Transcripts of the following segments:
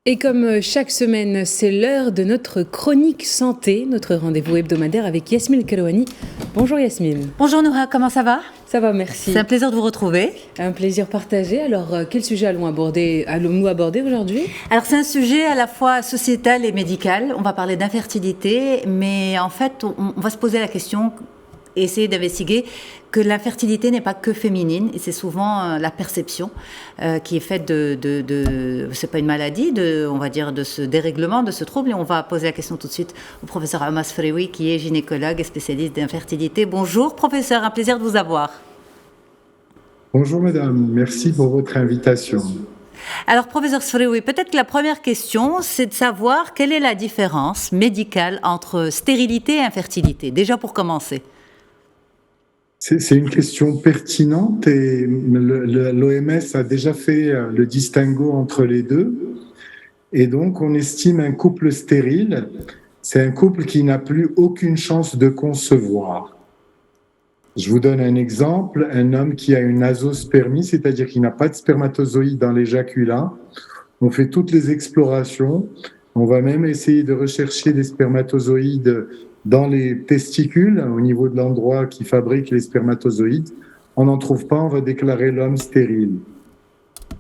Et comme chaque semaine, c'est l'heure de notre chronique santé, notre rendez-vous hebdomadaire avec Yasmine Kelouani. Bonjour Yasmine. Bonjour Noura, comment ça va ? Ça va, merci. C'est un plaisir de vous retrouver. Un plaisir partagé. Alors, quel sujet allons-nous aborder aujourd'hui ? Alors c'est un sujet à la fois sociétal et médical. On va parler d'infertilité, mais en fait, on va se poser la question, essayer d'investiguer que l'infertilité n'est pas que féminine, et c'est souvent la perception qui est faite c'est pas une maladie, on va dire de ce dérèglement, de ce trouble. Et on va poser la question tout de suite au professeur Amas Frewi, qui est gynécologue et spécialiste d'infertilité. Bonjour professeur, un plaisir de vous avoir. Bonjour madame, merci pour votre invitation. Alors professeur Frewi, peut-être que la première question, c'est de savoir quelle est la différence médicale entre stérilité et infertilité, déjà pour commencer. C'est une question pertinente et l'OMS a déjà fait le distinguo entre les deux. Et donc, on estime un couple stérile, c'est un couple qui n'a plus aucune chance de concevoir. Je vous donne un exemple, un homme qui a une azospermie, c'est-à-dire qu'il n'a pas de spermatozoïdes dans l'éjaculat. On fait toutes les explorations, on va même essayer de rechercher des spermatozoïdes dans les testicules, au niveau de l'endroit qui fabrique les spermatozoïdes. On n'en trouve pas, on va déclarer l'homme stérile.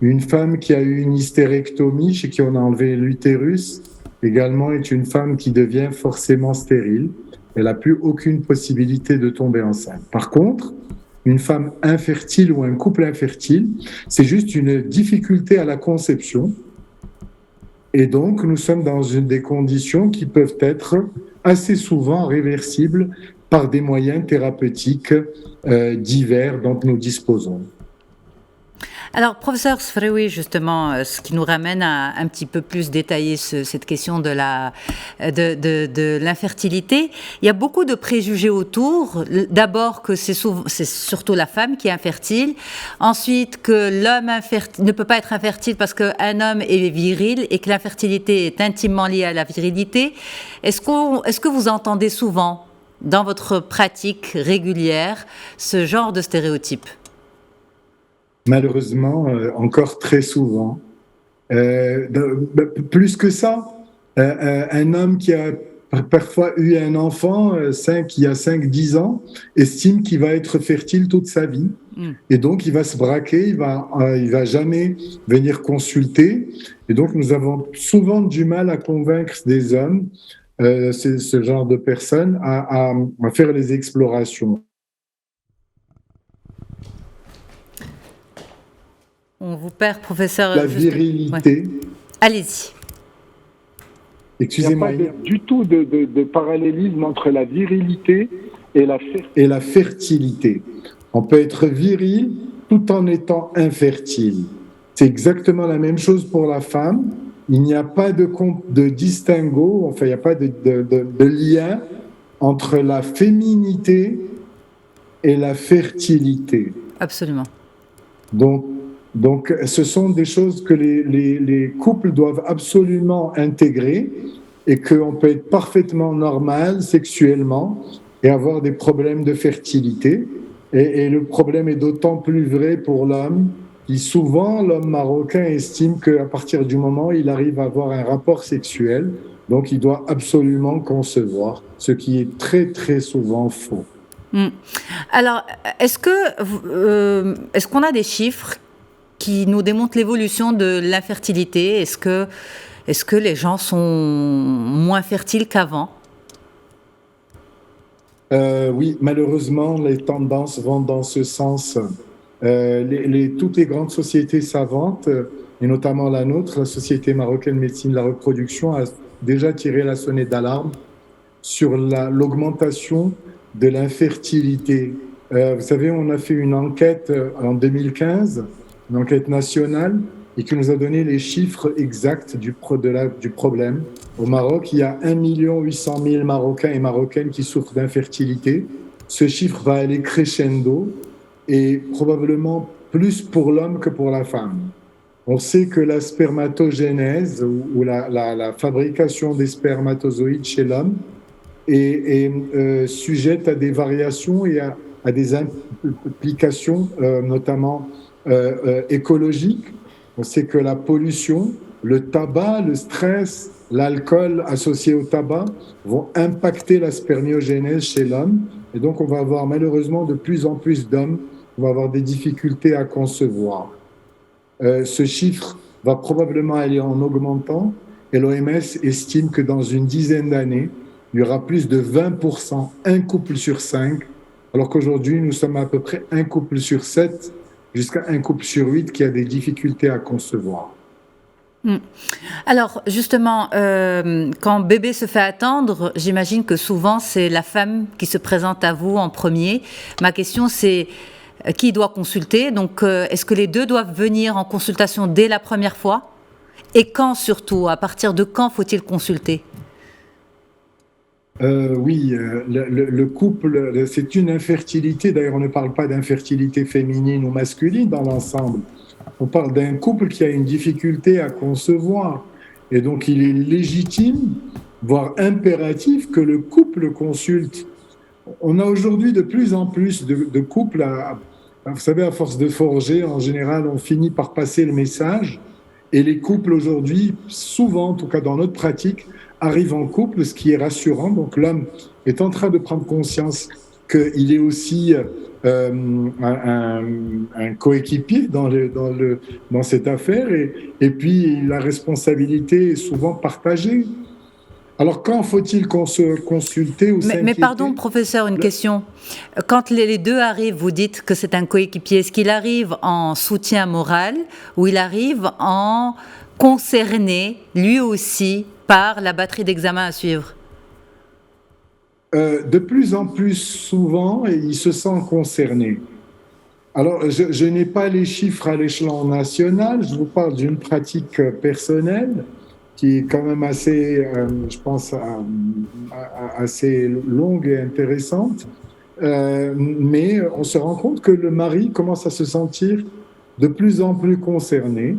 Une femme qui a eu une hystérectomie, chez qui on a enlevé l'utérus, également est une femme qui devient forcément stérile. Elle n'a plus aucune possibilité de tomber enceinte. Par contre, une femme infertile ou un couple infertile, c'est juste une difficulté à la conception. Et donc, nous sommes dans des conditions qui peuvent être assez souvent réversibles par des moyens thérapeutiques divers dont nous disposons. Alors, professeur Frewi, justement, ce qui nous ramène à un petit peu plus détailler cette question de l'infertilité, il y a beaucoup de préjugés autour. D'abord que c'est surtout la femme qui est infertile. Ensuite, que l'homme ne peut pas être infertile parce qu'un homme est viril et que l'infertilité est intimement liée à la virilité. Est-ce que vous entendez souvent, dans votre pratique régulière, ce genre de stéréotypes ? Malheureusement, encore très souvent. Plus que ça, un homme qui a parfois eu un enfant qui a 5-10 ans estime qu'il va être fertile toute sa vie. Et donc, il va se braquer, il va jamais venir consulter. Et donc, nous avons souvent du mal à convaincre des hommes, ce genre de personnes, à faire les explorations. On vous perd, professeur. La virilité. Ouais. Allez-y. Excusez-moi. Il n'y a pas du tout de parallélisme entre la virilité et la fertilité. On peut être viril tout en étant infertile. C'est exactement la même chose pour la femme. Il n'y a pas de distinguo, enfin, il n'y a pas de lien entre la féminité et la fertilité. Absolument. Donc, ce sont des choses que les couples doivent absolument intégrer et qu'on peut être parfaitement normal sexuellement et avoir des problèmes de fertilité. Et le problème est d'autant plus vrai pour l'homme qui, souvent, l'homme marocain estime qu'à partir du moment où il arrive à avoir un rapport sexuel, donc il doit absolument concevoir, ce qui est très, très souvent faux. Alors, est-ce qu'on a des chiffres qui nous démontrent l'évolution de l'infertilité ? Est-ce que les gens sont moins fertiles qu'avant ? Oui, malheureusement, les tendances vont dans ce sens. Toutes les grandes sociétés savantes, et notamment la nôtre, la Société marocaine de médecine de la reproduction, a déjà tiré la sonnette d'alarme sur l'augmentation de l'infertilité. Vous savez, on a fait une enquête en 2015, une enquête nationale, et qui nous a donné les chiffres exacts du problème. Au Maroc, il y a 1 800 000 Marocains et Marocaines qui souffrent d'infertilité. Ce chiffre va aller crescendo et probablement plus pour l'homme que pour la femme. On sait que la spermatogénèse ou la fabrication des spermatozoïdes chez l'homme est sujette à des variations et à des implications, notamment écologiques. On sait que la pollution le tabac, le stress, l'alcool associé au tabac vont impacter la spermiogénèse chez l'homme. Et donc, on va avoir malheureusement de plus en plus d'hommes qui vont avoir des difficultés à concevoir. Ce chiffre va probablement aller en augmentant et l'OMS estime que dans une dizaine d'années, il y aura plus de 20%, un couple sur 5, alors qu'aujourd'hui, nous sommes à peu près un couple sur 7, jusqu'à un couple sur 8 qui a des difficultés à concevoir. Alors, justement, quand bébé se fait attendre, j'imagine que souvent, c'est la femme qui se présente à vous en premier. Ma question, c'est qui doit consulter? Donc, est-ce que les deux doivent venir en consultation dès la première fois? Et quand surtout? À partir de quand faut-il consulter? Oui, le couple, c'est une infertilité. D'ailleurs, on ne parle pas d'infertilité féminine ou masculine dans l'ensemble. On parle d'un couple qui a une difficulté à concevoir. Et donc, il est légitime, voire impératif, que le couple consulte. On a aujourd'hui de plus en plus de couples. Vous savez, à force de forger, en général, on finit par passer le message. Et les couples aujourd'hui, souvent, en tout cas dans notre pratique, arrivent en couple, ce qui est rassurant. Donc l'homme est en train de prendre conscience qu'il est aussi un coéquipier dans cette affaire. Et puis, la responsabilité est souvent partagée. Alors, quand faut-il consulter ou s'inquiéter? Mais pardon, professeur, une question. Quand les deux arrivent, vous dites que c'est un coéquipier. Est-ce qu'il arrive en soutien moral ou il arrive en concerné, lui aussi, par la batterie d'examens à suivre? De plus en plus souvent, il se sent concerné. Alors, je n'ai pas les chiffres à l'échelon national. Je vous parle d'une pratique personnelle qui est quand même assez, je pense, assez longue et intéressante. Mais on se rend compte que le mari commence à se sentir de plus en plus concerné.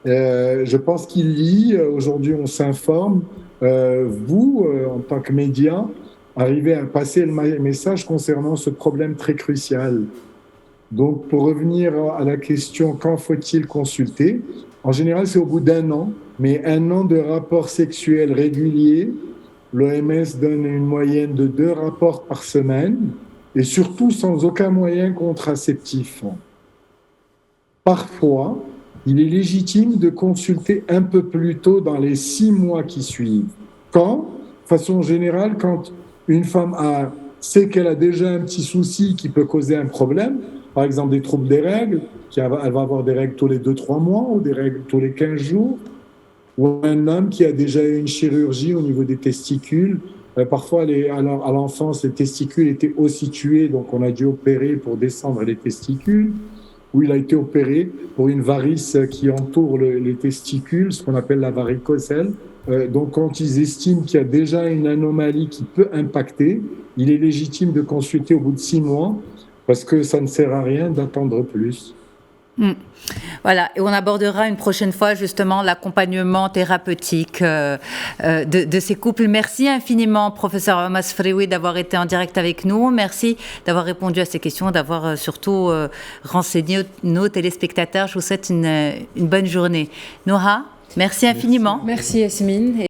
Je pense qu'il lit, aujourd'hui on s'informe. Vous, en tant que média, arrivez à passer le message concernant ce problème très crucial. Donc, pour revenir à la question, quand faut-il consulter? En général, c'est au bout d'un an, mais un an de rapports sexuels réguliers. L'OMS donne une moyenne de 2 rapports par semaine et surtout sans aucun moyen contraceptif. Parfois, il est légitime de consulter un peu plus tôt dans les 6 mois qui suivent. Quand? De façon générale, quand une femme sait qu'elle a déjà un petit souci qui peut causer un problème, par exemple des troubles des règles, elle va avoir des règles tous les 2-3 mois ou des règles tous les 15 jours, ou un homme qui a déjà eu une chirurgie au niveau des testicules. Parfois, à l'enfance, les testicules étaient ossitués, donc on a dû opérer pour descendre les testicules, ou il a été opéré pour une varice qui entoure les testicules, ce qu'on appelle la varicocèle. Donc, quand ils estiment qu'il y a déjà une anomalie qui peut impacter, il est légitime de consulter au bout de 6 mois parce que ça ne sert à rien d'attendre plus. Voilà, et on abordera une prochaine fois justement l'accompagnement thérapeutique de ces couples. Merci infiniment, professeur Almas Frioui, d'avoir été en direct avec nous. Merci d'avoir répondu à ces questions, d'avoir surtout renseigné nos téléspectateurs. Je vous souhaite une bonne journée. Noha, merci infiniment. Merci Yasmine.